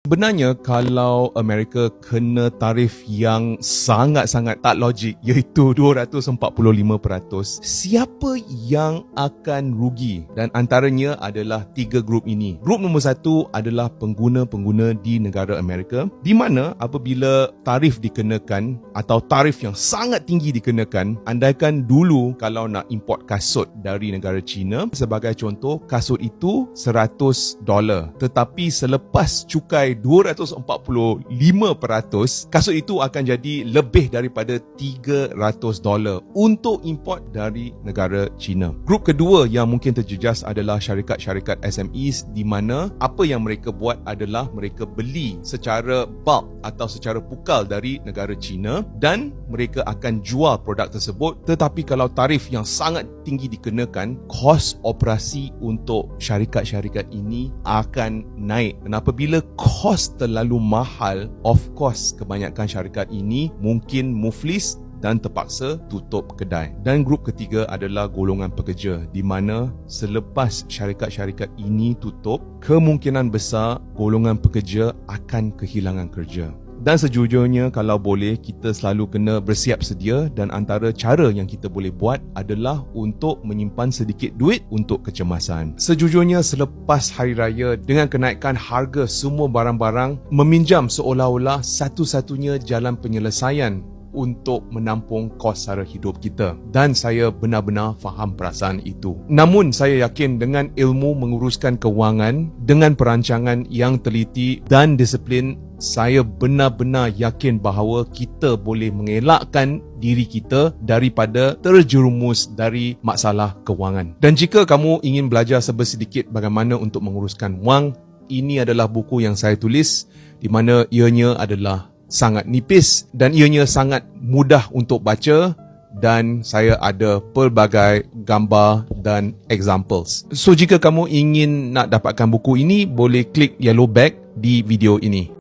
Sebenarnya kalau Amerika kena tarif yang sangat-sangat tak logik iaitu 245%, siapa yang akan rugi? Dan antaranya adalah 3 grup ini. Grup nombor 1 adalah pengguna-pengguna di negara Amerika, di mana apabila tarif dikenakan atau tarif yang sangat tinggi dikenakan, andaikan dulu kalau nak import kasut dari negara China, sebagai contoh kasut itu $100, tetapi selepas cukai 245%, kasut itu akan jadi lebih daripada $300 untuk import dari negara China. Grup kedua yang mungkin terjejas adalah syarikat-syarikat SMEs, di mana apa yang mereka buat adalah mereka beli secara bulk atau secara pukal dari negara China dan mereka akan jual produk tersebut. Tetapi kalau tarif yang sangat tinggi dikenakan, kos operasi untuk syarikat-syarikat ini akan naik. Dan apabila kos terlalu mahal, of course kebanyakan syarikat ini mungkin muflis dan terpaksa tutup kedai. Dan grup ketiga adalah golongan pekerja, di mana selepas syarikat-syarikat ini tutup, kemungkinan besar golongan pekerja akan kehilangan kerja. Dan sejujurnya kalau boleh, kita selalu kena bersiap sedia, dan antara cara yang kita boleh buat adalah untuk menyimpan sedikit duit untuk kecemasan. Sejujurnya selepas hari raya, dengan kenaikan harga semua barang-barang, meminjam seolah-olah satu-satunya jalan penyelesaian untuk menampung kos sara hidup kita. Dan saya benar-benar faham perasaan itu. Namun saya yakin dengan ilmu menguruskan kewangan, dengan perancangan yang teliti dan disiplin, saya benar-benar yakin bahawa kita boleh mengelakkan diri kita daripada terjerumus dari masalah kewangan. Dan jika kamu ingin belajar sebersedikit bagaimana untuk menguruskan wang, ini adalah buku yang saya tulis, di mana ianya adalah sangat nipis dan ianya sangat mudah untuk baca, dan saya ada pelbagai gambar dan examples. So jika kamu ingin nak dapatkan buku ini, boleh klik yellow back di video ini.